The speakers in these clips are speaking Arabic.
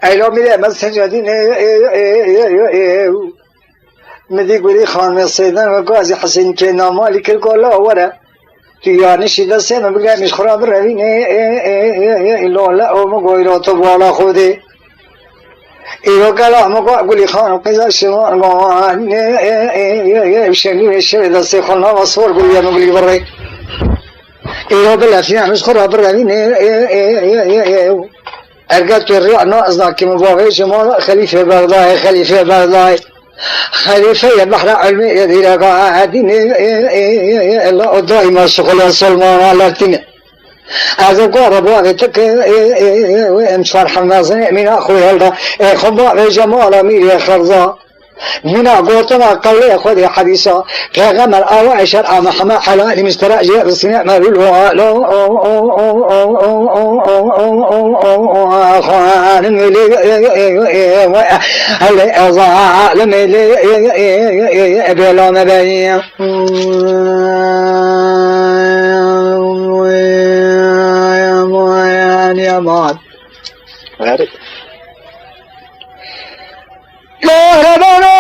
ایلا میره مسجدی نه مدی گوری خانم سیدن و قاضی حسین که نامالی کل کلا وره تیانی شده سه مبگه مش خراب روی نه ایلا او مگویرا تو بالا خودی ایرو کلا مگو گولی خانم قیزا شما نه شنی شده دسته خلنا و صور گولی مگولی بره ایرو بلافیان مش خراب روی نه ارجعت الرياء ناقصنا كم بواقي جمال خليفة بغداد خليفة البحر علمي يدير قاعدين الله دائما شغل سلمان على تين أزق ربوا تك مشوار حمازين من أخوي هذا خبا جمال مير خرزا من قوتنا قوي خذ حديثا كغمر أو عشر محمد حلال مسترجع بسنة مالوا لو خان ملي هل أضاع لملي بلا مبين يا مال لا ربنا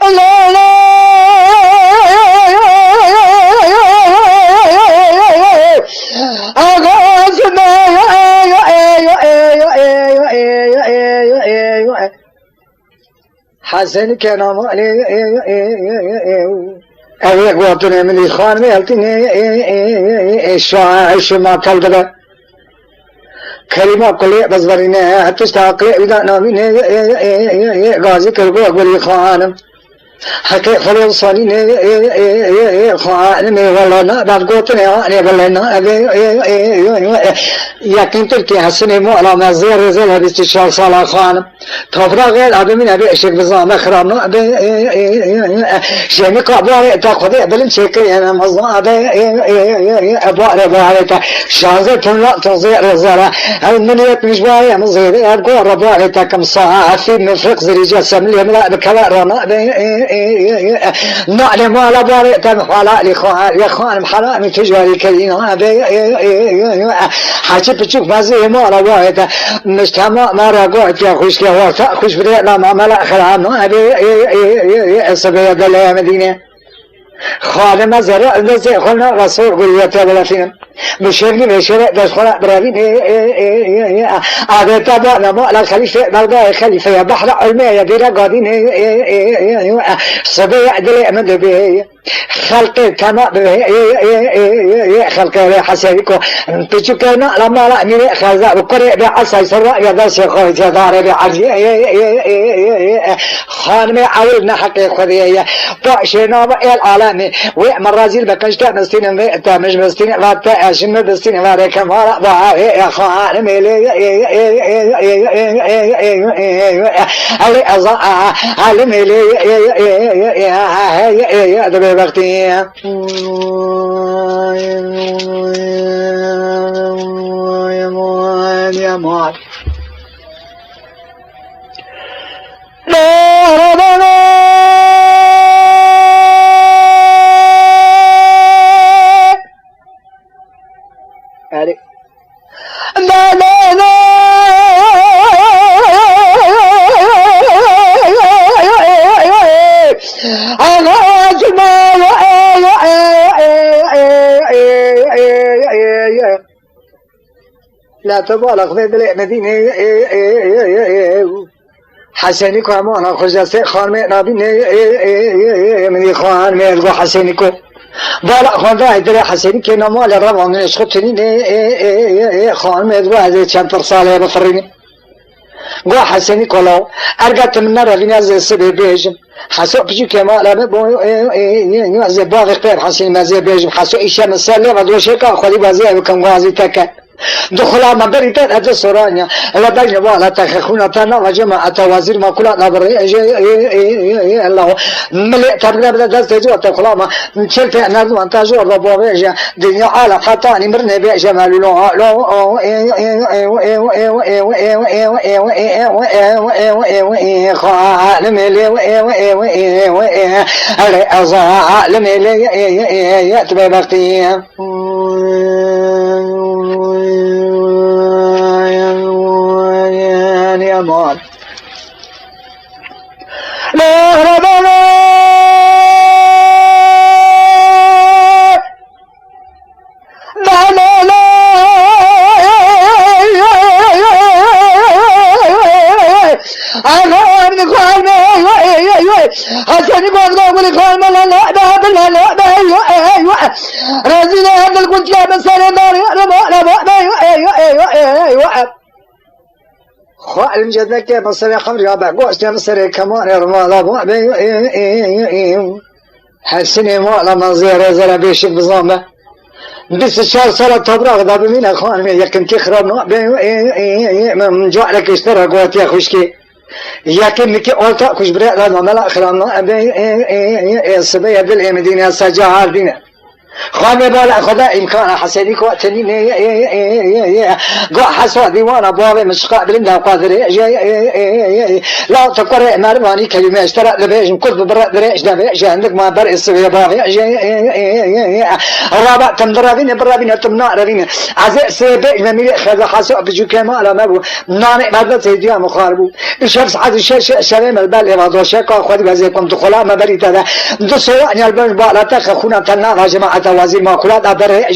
لا لا أغاثنا حسن كان مالي أبي قوتنا من الإخوان مالتني إيش ما كالقدر كلمة كلية بس برينا تستحق إذا نامين غازي كربو أقبل خانم حكي خلي صانين خانم والله نا بعد قوتنا أنا بلنا يكين تركي حسني مو على مزير زل باستشار صلاة خانم تفرغ غير أبي من أبي أشيك بزام خرامنا أبي شيء قابل تأخذ بلن شيء أنا مزنا أبي أبوار شانزة تنلا تنزير رزارة من يتمش بايا مزير أبقى ربوار كم ساعة في مفرق زريجة سملي ملا بكوارنا أبي نعلم على بوار تنفعل لخوان محرام تجاري كرينا أبي حاجة بتشوف مزيه ما على بوار مجتمع ما رقعت يا خوش كهوارتا خوش بدأ لما ملا خرامنا أبي سبيا دليا مدينة خادم زرع نزع خلنا رسول قرية بلافين مشرني مشرع دخل برابين عادة تبع لما على خليفة بغداد خليفة بحر علمية ديرا قادين سبيع دليا من به خلق كما خلق حسيكو تشكينا لما لا من خزا بقري بعصا سراء يدا شيخ جدار بعجي خانم عولنا حق خذيه طاشنا العالمي ومرازيل بكشتا مستين ويتا مش مستين واتا اشم بستين وارك ما ضاع خانم علي ازا علم لي يا وقتي يا مال لا ربنا لا لا لا لا تبالغ في بلع مدينة حسني كمان خجسة خان من نابين من خان من حسني كو بالا خان ده در حسني كنا مال ربع من إسقطني خان من هذا كم فرصة بفرني قا حسني كلا أرجعت من مرة في ناس السبب بيجم حسوا بيجي كمان لما بو زي باغي قير حسني ما زي بيجم حسوا إيش مسألة ما دوش هيك خلي بازي وكم غازي تك دخلا ما بريتان هذا سرانيا لا بين ولا تخخونا تنا وجماعة وزير ما كلا نبري الله ملء تبغى بدأ تجوا دخلا ما شلت أنا دوان تجوا ربوا بيجا دنيا على خطاني مرنا بيجا مالو خال ملي على أزع لملي يتبع بختي مال لا ربنا لا لا لا أنا من قال حسن قال قال قال لا لا لا لا لا رازينا هذا القلت لا بس أنا لا خالم جدك مصر خمر يا بعقوس مصر كمان رمال أبو حسني مالا منظر زرا بيشك بزامه بس الشهر صار تبرق ذا بمين أخوان يمكن تخرب نوع من جوع لك اشترى قوات يا خشكي يمكن مكي أولتا كش بريء لنا ملا خرب نوع الصبية بالمدينة سجاها دينا خامي بالا خدا إمكان حسينيك وقتني قو حسوا ديوانا بوابي مشقاء بلندا قادري لا تقرأ مالواني كلمة اشترى لبيج كل ببرأ دريش دبيج عندك ما برء الصغير باغي الرابع تمدرابين برابين تمنع رابين عزيء سيبيج مميلي خذا حسوا بجو كمالا مبو ناني مادة سيديا مخاربو الشخص عاد شريم البال إرادو شاكا أخواتي بازيكم دخلاء ما بريت هذا دو سواء يعني البال بالا تخخونا تناغ جماعة وزير ماكولات أبره